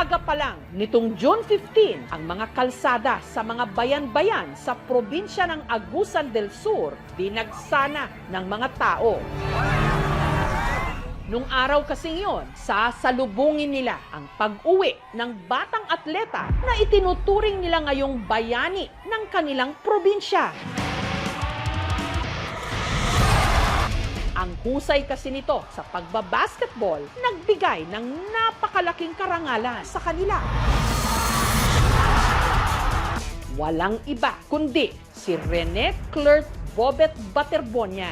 Aga pa lang, nitong June 15, ang mga kalsada sa mga bayan-bayan sa probinsya ng Agusan del Sur binagsana ng mga tao. Nung araw kasing yun, sasalubungin nila ang pag-uwi ng batang atleta na itinuturing nila ngayong bayani ng kanilang probinsya. Ang husay kasi nito sa pagbabasketball nagbigay ng napakalaking karangalan sa kanila. Walang iba kundi si Rene Clerk Bobet Baterbonia.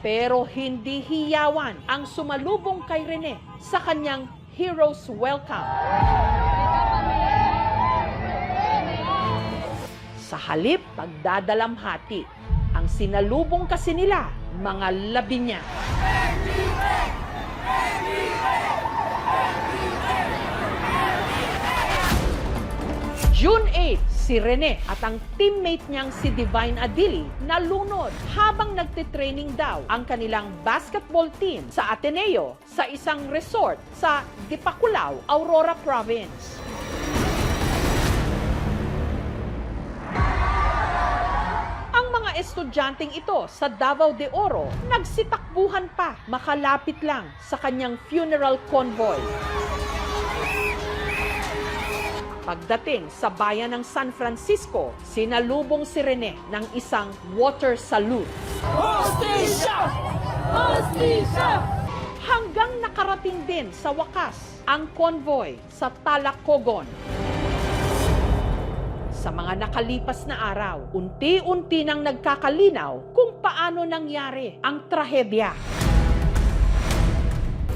Pero hindi hiyawan ang sumalubong kay Rene sa kanyang Hero's Welcome. Sa halip pagdadalamhati, ang sinalubong kasi nila mga labi niya. June 8, si Rene at ang teammate niyang si Divine Adili nalunod habang nagtitraining daw ang kanilang basketball team sa Ateneo sa isang resort sa Dipakulaw, Aurora Province. Ang mga estudyanteng ito sa Davao de Oro nagsitakbuhan pa makalapit lang sa kanyang funeral convoy. Pagdating sa bayan ng San Francisco, sinalubong si Rene ng isang water salute. Hostisya! Hostisya! Hanggang nakarating din sa wakas ang convoy sa Talacogon. Sa mga nakalipas na araw, unti-unti nang nagkakalinaw kung paano nangyari ang trahedya.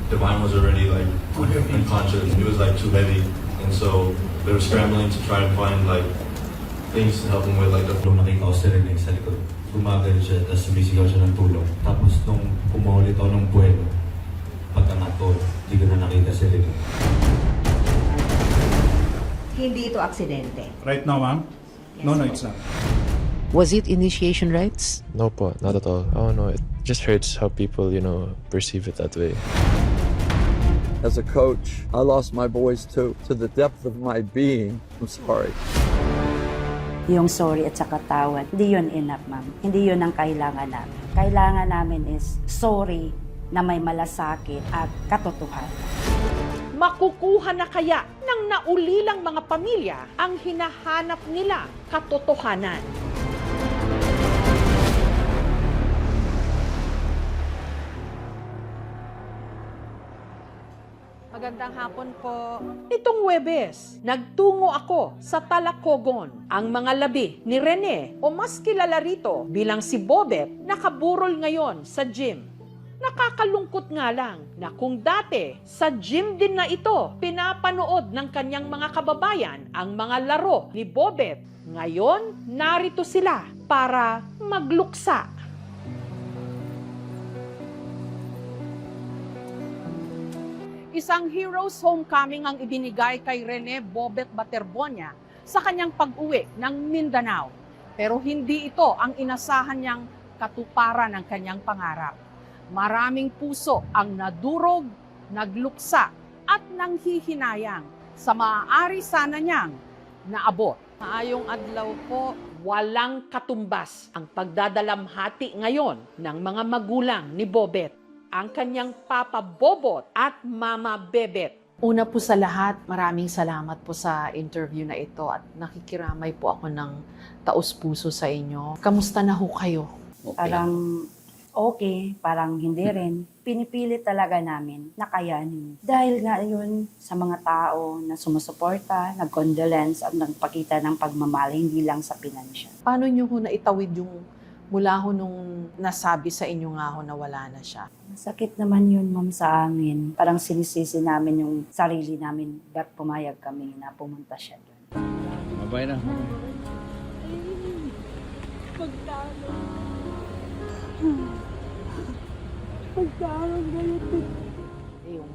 Divine was already like unconscious. He was like too heavy, and so they were scrambling to try and find like things to help him with like the. Nung nakita ko si Rene sa likod, bumagal siya, tapos sumisigaw siya ng tulong. Tapos nung pumaulit ako ng buwelo, pagkangat ko, hindi ko na nakita si Rene. Hindi ito aksidente. Right now, ma'am? No, it's not. Was it initiation rites? No po, not at all. Oh no, it just hurts how people, perceive it that way. As a coach, I lost my voice too. To the depth of my being, I'm sorry. Yung sorry at saka tawad, hindi yun enough, ma'am. Hindi yun ang kailangan namin. Kailangan namin is sorry na may malasakit at katotohanan. Makukuha na kaya ng naulilang mga pamilya ang hinahanap nila katotohanan? Magandang hapon po. Nitong Huwebes, nagtungo ako sa Talacogon. Ang mga labi ni Rene o mas kilala rito bilang si Bobet nakaburol ngayon sa gym. Nakakalungkot nga lang na kung dati sa gym din na ito pinapanood ng kanyang mga kababayan ang mga laro ni Bobet. Ngayon, narito sila para magluksa. Isang hero's homecoming ang ibinigay kay Rene Bobet Baterbonia sa kanyang pag-uwi ng Mindanao. Pero hindi ito ang inasahan niyang katuparan ng kanyang pangarap. Maraming puso ang nadurog, nagluksa at nanghihinayang sa maaari sana niyang naabot. Maayong adlaw po, walang katumbas ang pagdadalamhati ngayon ng mga magulang ni Bobet, ang kanyang Papa Bobot at Mama Bebet. Una po sa lahat, maraming salamat po sa interview na ito at nakikiramay po ako ng taos-puso sa inyo. Kamusta na ho kayo? Parang okay, parang hindi rin. Pinipilit talaga namin na kayanin. Dahil nga yun sa mga tao na sumusuporta, nag-condolence at nagpakita ng pagmamahal, hindi lang sa pinansyal. Paano nyo ho naitawid yung mula ho nung nasabi sa inyo nga ho na wala na siya? Sakit naman yun, ma'am, sa amin. Parang sinisisi namin yung sarili namin. Ba't pumayag kami na pumunta siya doon? Mabay na. Yung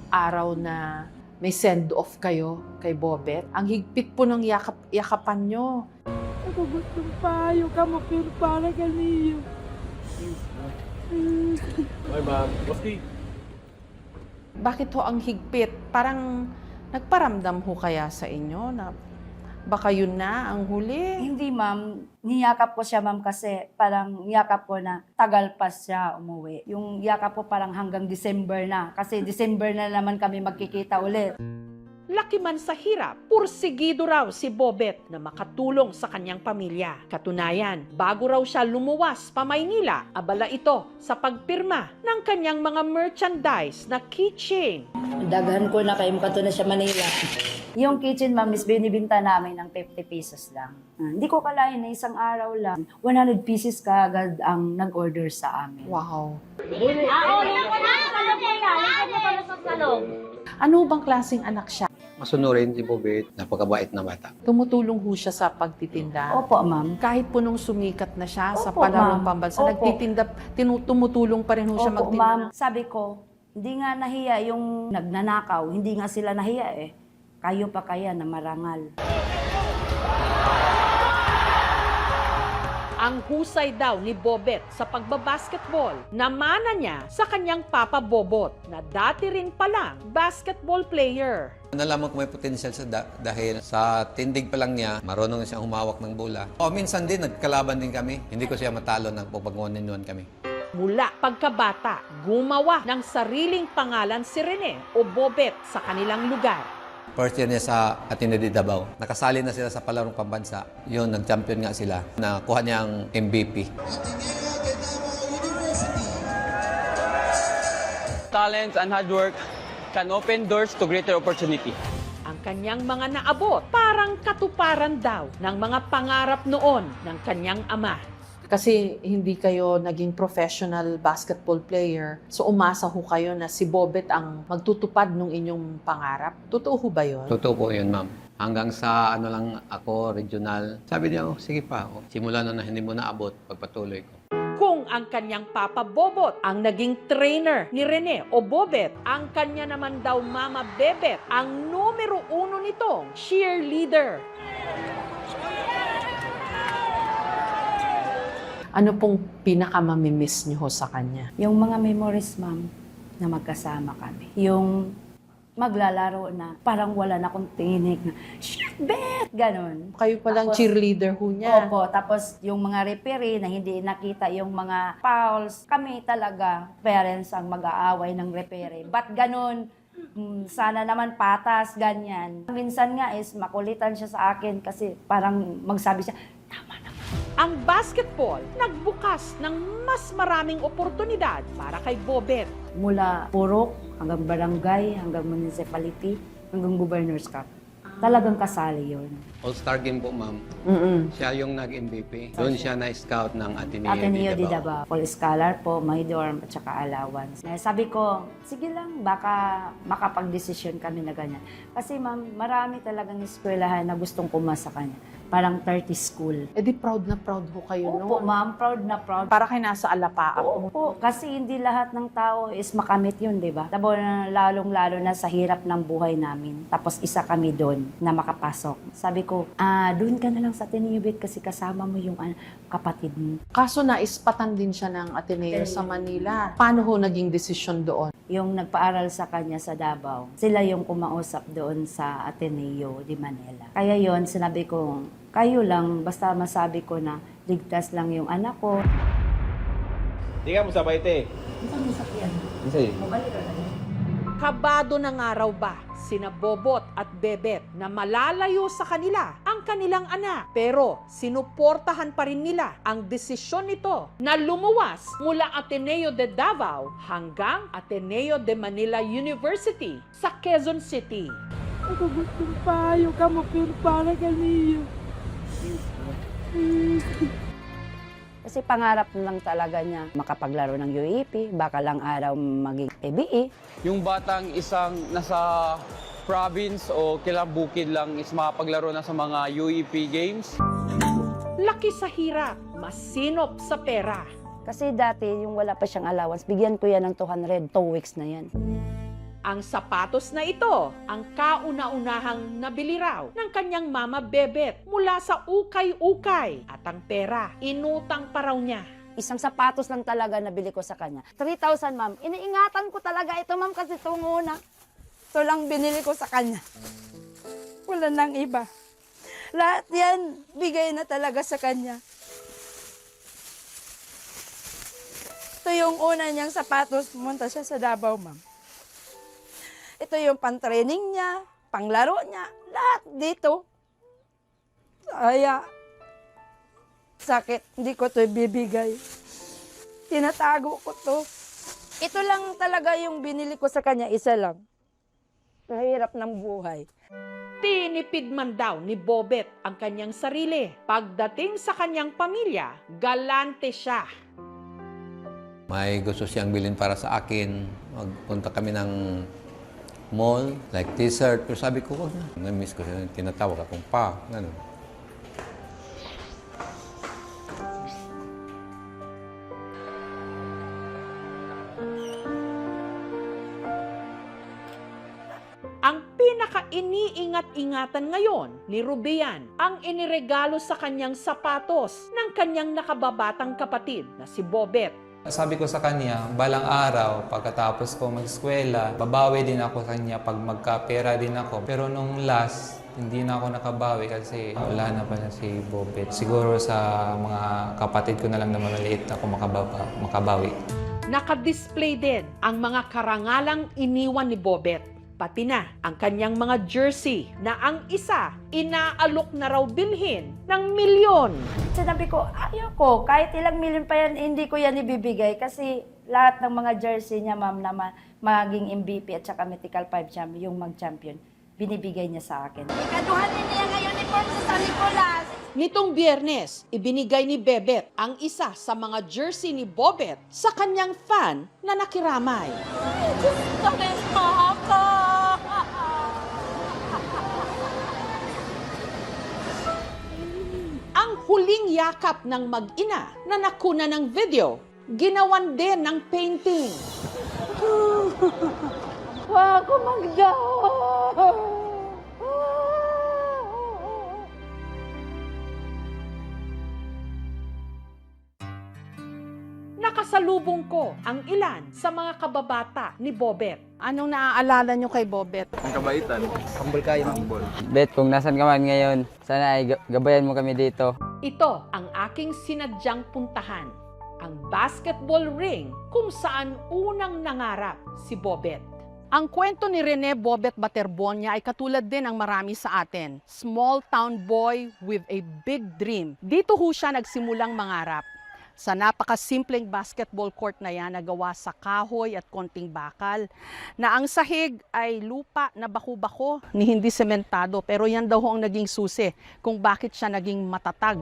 araw na may send-off kayo kay Bobet, ang higpit po ng yakapan nyo. Ako gustong payo ka mo pero para kaniyo. Bakit ho ang higpit? Parang nagparamdam ho kaya sa inyo na baka yun na ang huli? Hindi, ma'am. Niyakap ko siya, ma'am, kasi parang niyakap ko na tagal pa siya umuwi. Yung yakap ko parang hanggang December na. Kasi December na naman kami magkikita ulit. Laki man sa hirap, pursigido raw si Bobet na makatulong sa kanyang pamilya. Katunayan, bago raw siya lumuwas pa Maynila, abala ito sa pagpirma ng kanyang mga merchandise na keychain. Daghan ko na kayo makato na siya Manila. Yung kitchen, ma'am, is binibinta namin ng 50 pesos lang. Hindi ko kalain na isang araw lang, 100 pieces kaagad ang nag-order sa amin. Wow. Ano Ano bang klaseng anak siya? Masunurin si Bobet, napakabait na bata. Tumutulong ho siya sa pagtitinda. Opo, ma'am. Kahit po nung sumikat na siya sa Opo, palarong ma'am. pambansa, Opo. nagtitinda, tumutulong pa rin ho siya Opo, magtinda. ma'am. Sabi ko, hindi nga nahiya yung nagnanakaw, hindi nga sila nahiya eh. Kayo pa kaya na marangal. Ang husay daw ni Bobet sa pagbabasketball namana niya sa kanyang papa Bobot na dati rin palang basketball player. Nalaman ko may potential dahil sa tindig pa lang niya, marunong siyang humawak ng bola. Minsan din, nagkalaban din kami. Hindi ko siya matalo nang pupag-1-on-1 kami. Mula pagkabata, gumawa ng sariling pangalan si Rene o Bobet sa kanilang lugar. First year niya sa Ateneo de Davao. Nakasali na sila sa palarong pambansa. Yun, nag-champion nga sila. Nakuha niya ang MVP. Talents and hard work can open doors to greater opportunity. Ang kanyang mga naabot parang katuparan daw ng mga pangarap noon ng kanyang ama. Kasi hindi kayo naging professional basketball player, so umasa ho kayo na si Bobet ang magtutupad ng inyong pangarap. Totoo ho ba yun? Totoo po yun, ma'am. Hanggang sa lang ako, regional. Sabi niya, sige pa. Simula na hindi mo naabot, pagpatuloy ko. Kung ang kanyang papa Bobot ang naging trainer ni Rene o Bobet, ang kanya naman daw mama Bebet ang numero 1 nitong cheerleader. Ano pong pinakamamimiss niyo ho sa kanya? Yung mga memories, ma'am, na magkasama kami. Yung maglalaro na parang wala na akong tinig na, shit, bet! Ganon. Kayo palang Tapos, cheerleader ho niya. Opo, tapos yung mga referee na hindi nakita yung mga fouls, kami talaga, parents ang mag-aaway ng referee. Ba't ganon? Sana naman patas, ganyan. Minsan nga is makulitan siya sa akin kasi parang magsabi siya, tama na. Ang basketball nagbukas ng mas maraming oportunidad para kay Bobet. Mula purok hanggang barangay, hanggang municipality, hanggang governor's cup. Talagang kasali yun. All-Star game po, ma'am. Siya yung nag-MVP. Doon siya na-scout ng Ateneo de Davao. Full scholar po, may dorm at saka allowance. Sabi ko, sige lang, baka makapag-desisyon kami na ganyan. Kasi ma'am, marami talagang eskwelahan na gustong pumasa kanya. Parang 30 school. E di proud na proud ho kayo Opo, noon. ma'am, proud na proud. Para kayo nasa alapaap. Opo, kasi hindi lahat ng tao is makamit yun, di ba? Tapos lalong-lalo na sa hirap ng buhay namin. Tapos isa kami doon na makapasok. Sabi ko, doon ka na lang sa Ateneo Bet kasi kasama mo yung kapatid mo. Kaso naispatan din siya ng Ateneo sa Manila. Paano ho naging desisyon doon? Yung nagpaaral sa kanya sa Davao, sila yung kumausap doon sa Ateneo de Manila. Kaya yon sinabi ko, kayo lang, basta masabi ko na ligtas lang yung anak ko. Di ka mo sabay, te. Kabado na nga raw ba sina Bobot at Bebet na malalayo sa kanila ang kanilang anak. Pero sinuportahan pa rin nila ang desisyon nito na lumuwas mula Ateneo de Davao hanggang Ateneo de Manila University sa Quezon City. Ako gustong payo ka mo, pero para kaniyo. Kasi pangarap lang talaga niya makapaglaro ng UAP, baka lang araw maging PBE. Yung batang isang nasa province o kilang bukid lang is makapaglaro na sa mga UEP games. Laki sa hirap, masinop sa pera. Kasi dati, yung wala pa siyang allowance, bigyan ko yan ng 200, 2 weeks na yan. Ang sapatos na ito, ang kauna-unahang nabili raw ng kanyang mama Bebet mula sa ukay-ukay. At ang pera, inutang pa raw niya. Isang sapatos lang talaga nabili ko sa kanya. 3,000, ma'am. Iniingatan ko talaga ito, ma'am, kasi itong una. Ito lang binili ko sa kanya. Wala nang iba. Lahat yan, bigay na talaga sa kanya. Ito yung una niyang sapatos, pumunta siya sa Davao, ma'am. Ito yung pang-training niya, panglaro niya, lahat dito. Kaya, sakit, hindi ko to ibibigay. Tinatago ko to. Ito lang talaga yung binili ko sa kanya, isa lang. Kahirap ng buhay. Tinipid man daw ni Bobet ang kanyang sarili. Pagdating sa kanyang pamilya, galante siya. May gusto siyang bilhin para sa akin. Magpunta kami ng mall, like t-shirt. Pero sabi ko, wag na. Na-miss ko siya. Tinatawag akong pa. Ganun. Ang pinaka-iniingat-ingatan ngayon ni Rubian ang iniregalo sa kanyang sapatos ng kanyang nakababatang kapatid na si Bobet. Sabi ko sa kanya, balang araw, pagkatapos ko mag-eskwela, babawi din ako sa kanya pag magkapera din ako. Pero nung last, hindi na ako nakabawi kasi wala na pala si Bobet. Siguro sa mga kapatid ko na lang na maliliit ako makabawi. Nakadisplay din ang mga karangalang iniwan ni Bobet. Pati na ang kanyang mga jersey na ang isa inaalok na raw bilhin ng milyon. Sinabi ko, ayoko, kahit ilang milyon pa yan, hindi ko yan ibibigay kasi lahat ng mga jersey niya, ma'am, na maging MVP at saka Mythical 5 champion, yung mag-champion, binibigay niya sa akin. Ikaduhanin niya ngayon ni Paul sa San Nicolas. Nitong Biyernes, ibinigay ni Bebet ang isa sa mga jersey ni Bobet sa kanyang fan na nakiramay. Tamis mo ako! Ang huling yakap ng mag-ina na nakuna ng video, ginawan din ng painting. Ako magdaw! Nakasalubong ko ang ilan sa mga kababata ni Bobet. Anong naaalala nyo kay Bobet? Ang kabaitan. Humble kayo, humble. Bet, kung nasan ka man ngayon, sana ay gabayan mo kami dito. Ito ang aking sinadyang puntahan, ang basketball ring kung saan unang nangarap si Bobet. Ang kwento ni Rene Bobet Baterbonia ay katulad din ng marami sa atin. Small town boy with a big dream. Dito ho siya nagsimulang mangarap. Sa napakasimpleng basketball court na yan, nagawa sa kahoy at konting bakal, na ang sahig ay lupa na baku-bako ni hindi sementado, pero yan daw ho ang naging susi kung bakit siya naging matatag.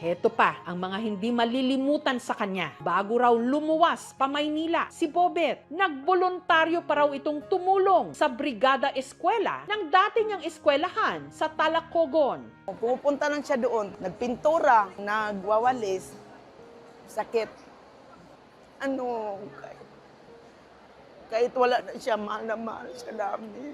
Heto pa ang mga hindi malilimutan sa kanya. Bago raw lumuwas pa Maynila, si Bobet, nagboluntaryo pa raw itong tumulong sa Brigada Eskwela ng dati niyang eskwelahan sa Talacogon. Pumupunta lang siya doon, nagpintura, nagwawalis, sakit. Kahit wala na siya, mahal na mahal siya namin.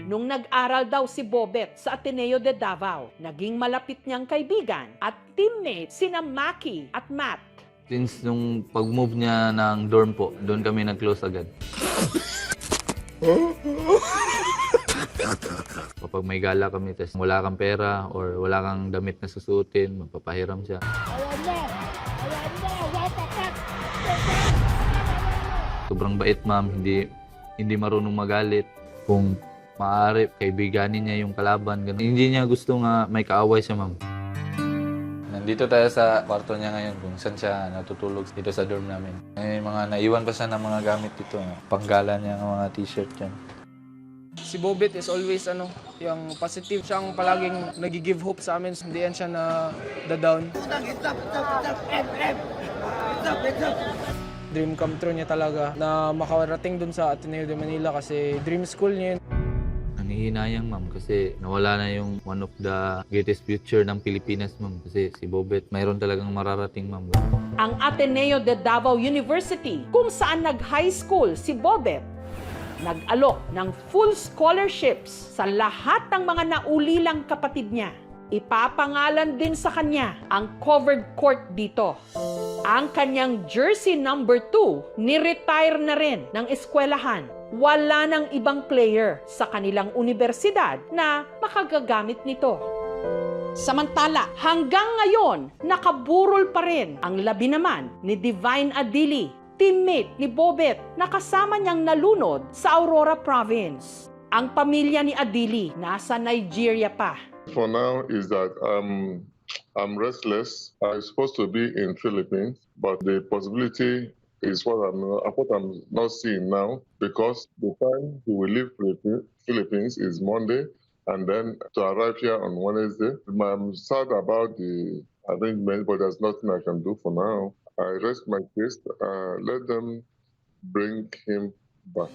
Nung nag-aral daw si Bobet sa Ateneo de Davao, naging malapit niyang kaibigan at teammate sina Maki at Matt. Since nung pag-move niya ng dorm po, doon kami nag-close agad. Kapag may gala kami, tas wala kang pera or wala kang damit na susuotin, magpapahiram siya. Sobrang bait, ma'am, hindi marunong magalit. Kung maaari, kaibiganin niya yung kalaban. Ganun. Hindi niya gusto nga may kaaway siya, ma'am. Nandito tayo sa kwarto niya ngayon kung saan siya natutulog dito sa dorm namin. May mga naiwan pa siya ng mga gamit dito. Panggala niya ng mga t-shirt yan. Si Bobet is always yung positive. Siyang palaging nag-give hope sa amin. Hindi yan siya na down. Dream come true niya talaga na makarating dun sa Ateneo de Manila kasi dream school niya yun. Nangihinayang, ma'am, kasi nawala na yung one of the greatest future ng Pilipinas, ma'am. Kasi si Bobet, mayroon talagang mararating, ma'am. Ang Ateneo de Davao University, kung saan nag-high school si Bobet. nag-alok ng full scholarships sa lahat ng mga naulilang kapatid niya. Ipapangalan din sa kanya ang covered court dito. Ang kanyang jersey number 2, ni-retire na rin ng eskwelahan. Wala nang ibang player sa kanilang universidad na makagagamit nito. Samantala, hanggang ngayon, nakaburol pa rin ang labi naman ni Divine Adili, teammate ni Bobet na kasama niyang nalunod sa Aurora Province. Ang pamilya ni Adili nasa Nigeria pa. For now is that I'm restless. I'm supposed to be in Philippines, but the possibility is what I'm not seeing now, because the time we will leave Philippines is Monday, and then to arrive here on Wednesday. I'm sad about the arrangement, but there's nothing I can do for now. I rest my case. Let them bring him back.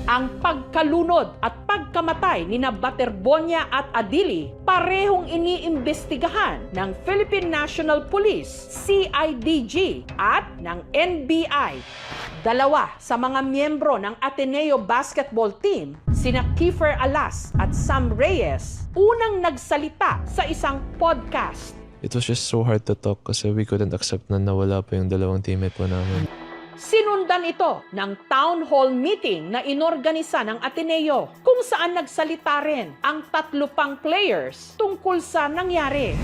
Ang pagkalunod at pagkamatay ni na Baterbonia at Adili parehong iniimbestigahan ng Philippine National Police, CIDG at ng NBI. Dalawa sa mga miyembro ng Ateneo basketball team, sina Kiefer Alas at Sam Reyes, unang nagsalita sa isang podcast. It was just so hard to talk kasi we couldn't accept na nawala pa yung dalawang teammate po namin. Sinundan ito ng town hall meeting na inorganisa ng Ateneo kung saan nagsalita rin ang 3 pang players tungkol sa nangyari.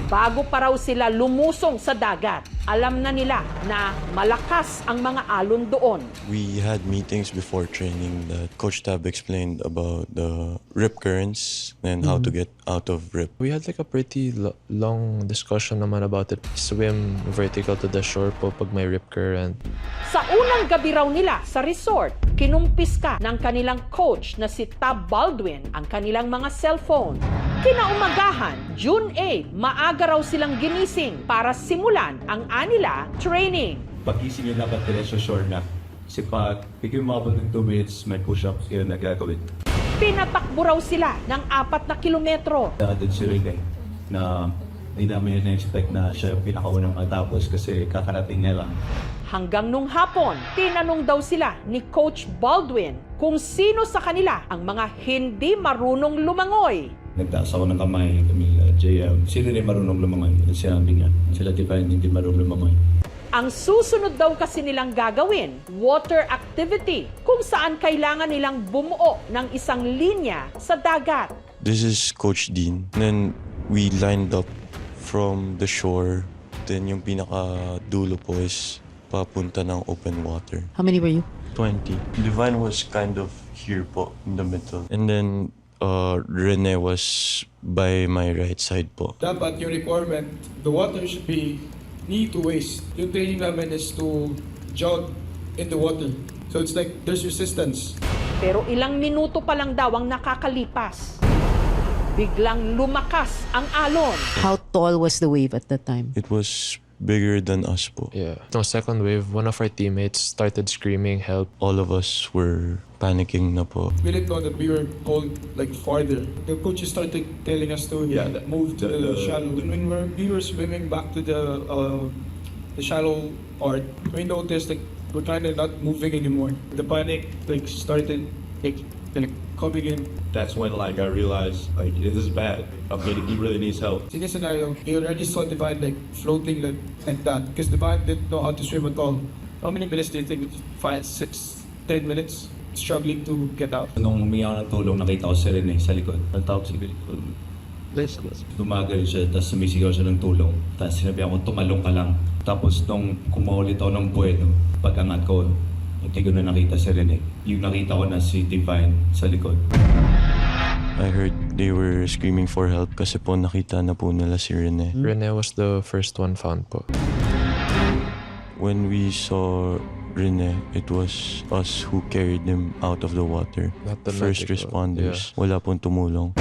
Bago pa raw sila lumusong sa dagat, alam na nila na malakas ang mga alon doon. We had meetings before training that Coach Tab explained about the rip currents and how to get out of rip. We had like a pretty long discussion naman about it. Swim vertical to the shore po pag may rip current. Sa unang gabi raw nila sa resort, kinumpiska ng kanilang coach na si Tab Baldwin ang kanilang mga cellphone. Kinaumagahan, June 8, maaga raw silang ginising para simulan ang anila training. Pag-ising nyo dapat diretso shore na. Kasi pag bigyan mo ng 2 minutes, may push-ups yun na gagawin. Pinatakbo raw sila ng 4 na kilometro. Doon si Rene na hindi namin na-expect na siya yung pinakaunang matapos kasi kakarating niya lang. Hanggang nung hapon, tinanong daw sila ni Coach Baldwin kung sino sa kanila ang mga hindi marunong lumangoy. Nagtaas ako ng kamay kami JM. Sino rin marunong lumangoy? Sinabi niya. Sila Divine hindi marunong lumangoy. Ang susunod daw kasi nilang gagawin, water activity, kung saan kailangan nilang bumuo ng isang linya sa dagat. This is Coach Dean. Then we lined up from the shore. Then yung pinaka-dulo po is papunta ng open water. How many were you? 20. Divine was kind of here po, in the middle. And then Rene was by my right side po. Dapat yung requirement, the water should be knee to waist. Yung training namin is to jog in the water. So it's like there's resistance. Pero ilang minuto pa lang daw ang nakakalipas. Biglang lumakas ang alon. How tall was the wave at that time? It was bigger than us po. Yeah. No, second wave, one of our teammates started screaming help. All of us were panicking na po. We didn't know that we were called like farther. The coaches started telling us to move to the shallow. When we were swimming back to the shallow part, we noticed like we're kind of not moving anymore. The panic like started like coming in. That's when I realized this is bad. He really needs help. In this scenario, we already saw Divine like floating like that because Divine didn't know how to swim at all. How many minutes do you think? 5, 6, 10 minutes? Struggling to get out. Nung umiyak ng tulong, nakita ko si Rene sa likod. Nagtawag si Rene. Tumagal siya, tapos sumisigaw siya ng tulong. Tapos sinabi ako, tumalong ka lang. Tapos nung kumaulit ako ng buweno, pag-angat ko, hindi ko na nakita si Rene. Yung nakita ko na si Divine sa likod. I heard they were screaming for help kasi po nakita na po nila si Rene. Rene was the first one found po. When we saw Rene, it was us who carried him out of the water. Not the First medical, responders. Wala pong tumulong.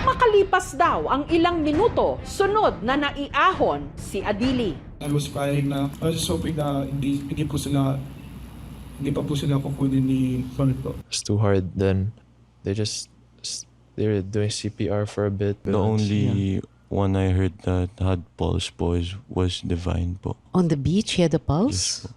Makalipas daw ang ilang minuto, sunod na naiahon si Adili. I was crying na. I was just hoping na hindi pa po sila kukunin ni Sonito. It's too hard then. They were doing CPR for a bit. The only one I heard that had pulse po was Divine po. On the beach, he had a pulse? Yes, po.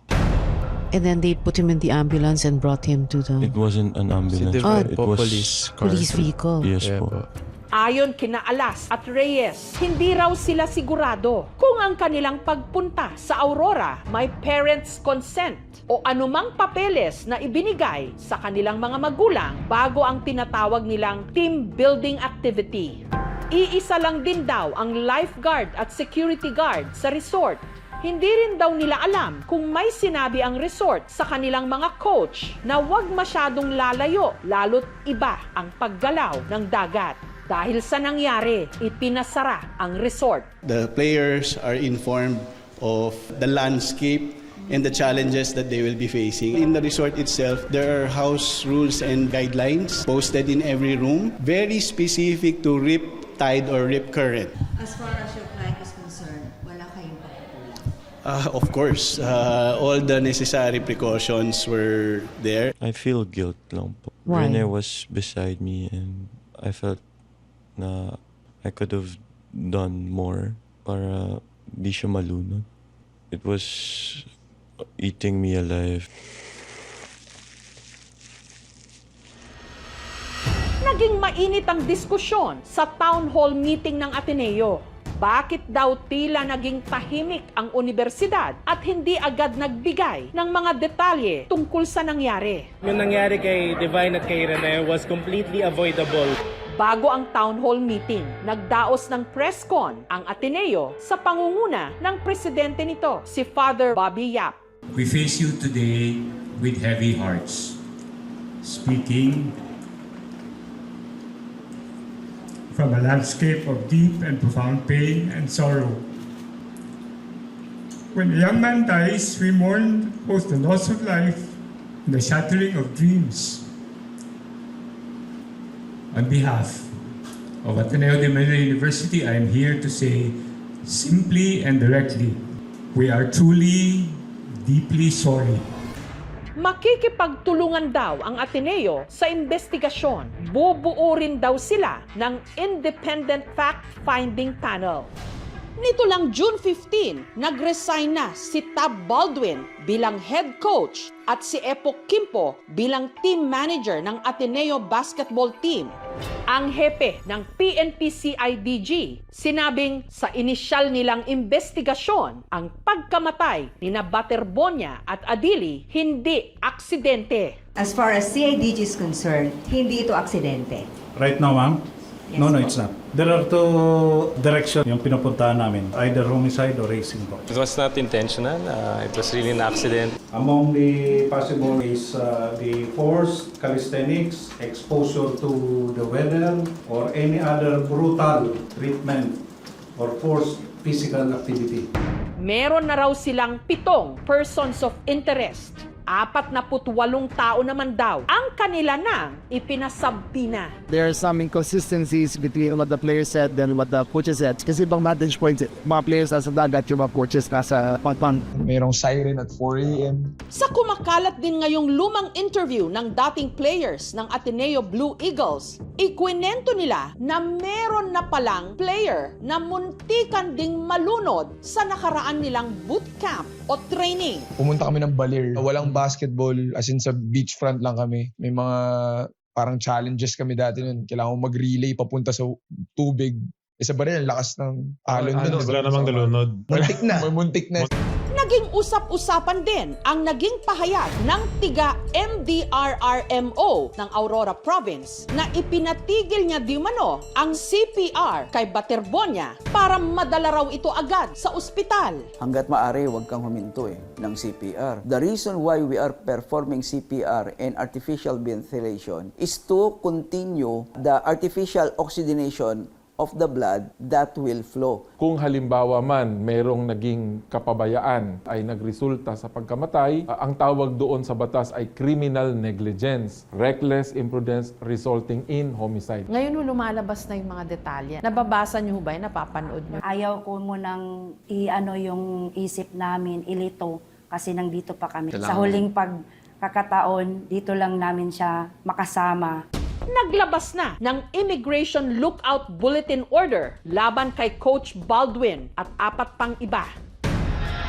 And then they put him in the ambulance and brought him to the It wasn't an ambulance. different It po, was police car. police vehicle. Yes Yeah po. po. Ayon kina Alas at Reyes, hindi raw sila sigurado kung ang kanilang pagpunta sa Aurora may parents' consent o anumang papeles na ibinigay sa kanilang mga magulang bago ang tinatawag nilang team building activity. Iisa lang din daw ang lifeguard at security guard sa resort. Hindi rin daw nila alam kung may sinabi ang resort sa kanilang mga coach na huwag masyadong lalayo lalo't iba ang paggalaw ng dagat. Dahil sa nangyari, ipinasara ang resort. The players are informed of the landscape and the challenges that they will be facing. In the resort itself, there are house rules and guidelines posted in every room, very specific to rip tide or rip current. As far as your client is concerned, wala kayong pagkukulang. Of course, all the necessary precautions were there. I feel guilt lang po. Why? Rene was beside me and I felt na I could have done more para di siya malunod. It was eating me alive. Naging mainit ang diskusyon sa town hall meeting ng Ateneo. Bakit daw tila naging tahimik ang universidad at hindi agad nagbigay ng mga detalye tungkol sa nangyari? Yung nangyari kay Divine at kay Rene was completely avoidable. Bago ang town hall meeting, nagdaos ng press con ang Ateneo sa pangunguna ng presidente nito, si Father Bobby Yap. We face you today with heavy hearts, speaking from a landscape of deep and profound pain and sorrow. When a young man dies, we mourn both the loss of life and the shattering of dreams. On behalf of Ateneo de Manila University, I am here to say simply and directly, we are truly, deeply sorry. Makikipagtulungan daw ang Ateneo sa investigasyon. Bubuo rin daw sila ng independent fact-finding panel. Nito lang June 15, nag-resign na si Tab Baldwin bilang head coach at si Epok Kimpo bilang team manager ng Ateneo basketball team. Ang hepe ng PNP-CIDG sinabing sa inisyal nilang investigasyon ang pagkamatay ni na Baterbonia at Adili hindi aksidente. As far as CIDG is concerned, hindi ito aksidente. Right now, ma'am? No, it's not. There are two directions yung pinupuntahan namin, either homicide or racing po. It was not intentional. It was really an accident. Among the possible is the forced calisthenics, exposure to the weather, or any other brutal treatment or forced physical activity. Meron na raw silang 7 persons of interest. 48 tao naman daw ang kanila nang ipinasabina. There are some inconsistencies between what the players said and what the coaches said. Kasi bang vantage points, mga players nasa dagat, yung mga coaches nasa pangpang. Mayroong siren at 4 a.m. Sa kumakalat din ngayong lumang interview ng dating players ng Ateneo Blue Eagles, ikwinento nila na meron na palang player na muntikan ding malunod sa nakaraan nilang bootcamp o training. Pumunta kami ng Baler. Walang basketball, as in sa beachfront lang kami. May mga parang challenges kami dati nun. Kailangan mag-relay papunta sa tubig. Sa Baler, lakas ng alon nun. Wala namang nalunod. Muntik na. Muntik na. Naging usap-usapan din ang naging pahayag ng tiga MDRRMO ng Aurora Province na ipinatigil niya di umano ang CPR kay Baterbonia para madala raw ito agad sa ospital. Hanggat maaari, huwag kang huminto ng CPR. The reason why we are performing CPR and artificial ventilation is to continue the artificial oxygenation of the blood that will flow. Kung halimbawa man mayroong naging kapabayaan ay nagresulta sa pagkamatay, ang tawag doon sa batas ay criminal negligence, reckless imprudence resulting in homicide. Ngayon lumalabas na yung mga detalye. Nababasa niyo ba yun? Napapanood niyo? Ayaw ko munang yung isip namin, ilito, kasi nandito pa kami. Sa huling pagkakataon, dito lang namin siya makasama. Naglabas na ng Immigration Lookout Bulletin Order laban kay Coach Baldwin at 4 pang iba.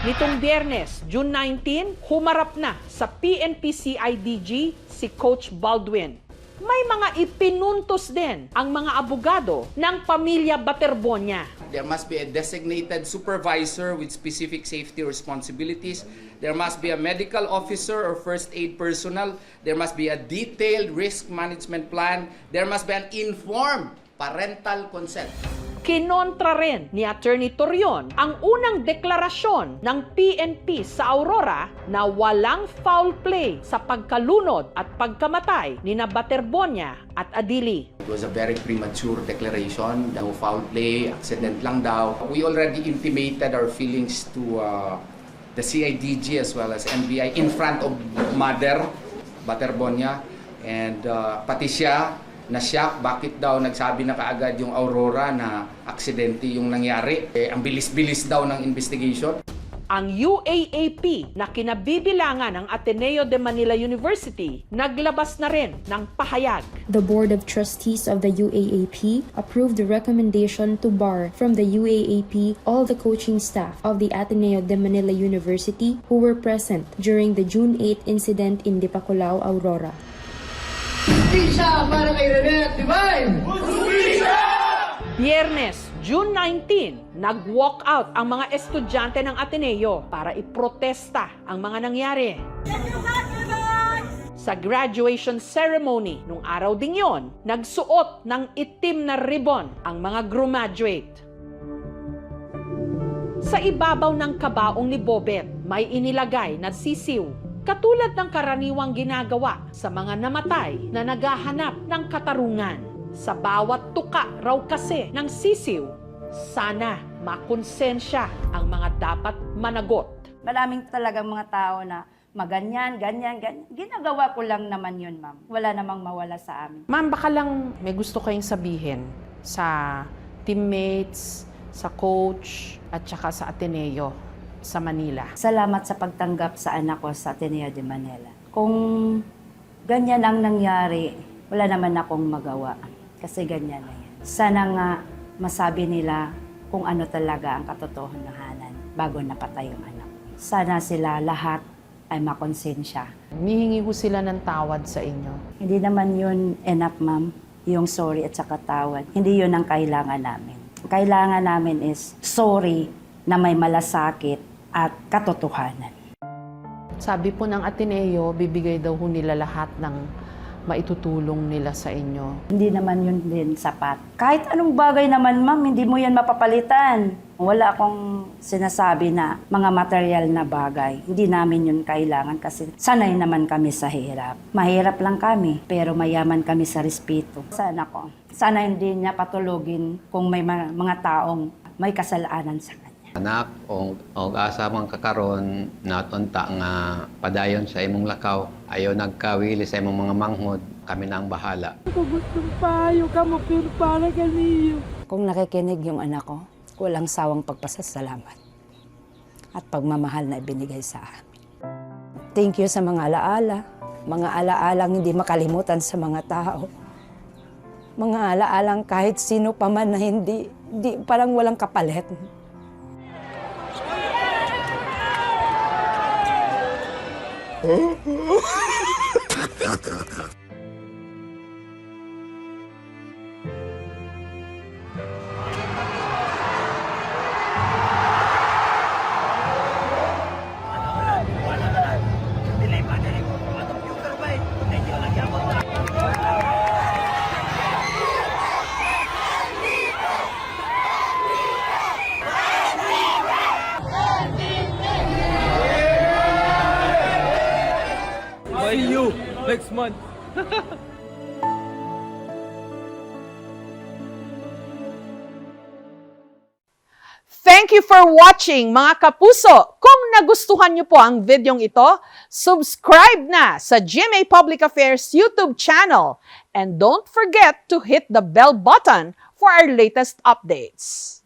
Nitong Biyernes, June 19, humarap na sa PNP-CIDG si Coach Baldwin. May mga ipinuntos din ang mga abogado ng pamilya Baterbonia. There must be a designated supervisor with specific safety responsibilities. There must be a medical officer or first aid personnel. There must be a detailed risk management plan. There must be an informed parental consent. Kinontra rin ni Attorney Torion ang unang deklarasyon ng PNP sa Aurora na walang foul play sa pagkalunod at pagkamatay ni na Baterbonia at Adili. It was a very premature declaration. No foul play, accident lang daw. We already intimated our feelings to the CIDG as well as NBI in front of Mother Baterbonia, and pati siya na-shock bakit daw nagsabi na kaagad yung Aurora na aksidente yung nangyari. Ang bilis-bilis daw ng investigation. Ang UAAP na kinabibilangan ng Ateneo de Manila University naglabas na rin ng pahayag. The Board of Trustees of the UAAP approved the recommendation to bar from the UAAP all the coaching staff of the Ateneo de Manila University who were present during the June 8 incident in Dipaculao, Aurora. Justisya para kay Rene at Divine! Justisya! Biyernes, June 19, nag-walk out ang mga estudyante ng Ateneo para iprotesta ang mga nangyari. Sa graduation ceremony nung araw ding yon, nagsuot ng itim na ribbon ang mga graduate. Sa ibabaw ng kabaong ni Bobet, may inilagay na sisiw. Katulad ng karaniwang ginagawa sa mga namatay na naghahanap ng katarungan. Sa bawat tuka raw kasi ng sisiw, sana makonsensya ang mga dapat managot. Maraming talagang mga tao na maganyan, ganyan. Ginagawa ko lang naman yun, ma'am. Wala namang mawala sa amin. Ma'am, baka lang may gusto kayong sabihin sa teammates, sa coach, at saka sa Ateneo sa Manila. Salamat sa pagtanggap sa anak ko sa Ateneo de Manila. Kung ganyan ang nangyari, wala naman akong magawa. Kasi ganyan na yan. Sana nga masabi nila kung ano talaga ang katotohanan bago napatay yung anak. Sana sila lahat ay makonsensya. Mihingi ko sila ng tawad sa inyo. Hindi naman yun enough, ma'am. Yung sorry at saka tawad. Hindi yun ang kailangan namin. Ang kailangan namin is sorry na may malasakit at katotohanan. Sabi po ng Ateneo, bibigay daw ho nila lahat ng maitutulong nila sa inyo. Hindi naman yun din sapat. Kahit anong bagay naman, ma'am, hindi mo yan mapapalitan. Wala akong sinasabi na mga material na bagay. Hindi namin yun kailangan kasi sanay naman kami sa hirap. Mahirap lang kami, pero mayaman kami sa respeto. Sana hindi niya patulogin kung may mga taong may kasalanan sa kanya. Anak, o asa mang kakaron, natunta nga padayon sa imong lakaw, ayaw nagkawili sa imong mga manghod, kami na ang bahala. Gustong payo ka mo, pero para ganiyo. Kung nakikinig yung anak ko, walang sawang pagpasasalamat at pagmamahal na ibinigay sa amin. Thank you sa mga alaalang hindi makalimutan sa mga tao. Mga alaalang kahit sino pa man na hindi parang walang kapalit. See you next month. Thank you for watching, mga kapuso. Kung nagustuhan niyo po ang videong ito, subscribe na sa GMA Public Affairs YouTube channel. And don't forget to hit the bell button for our latest updates.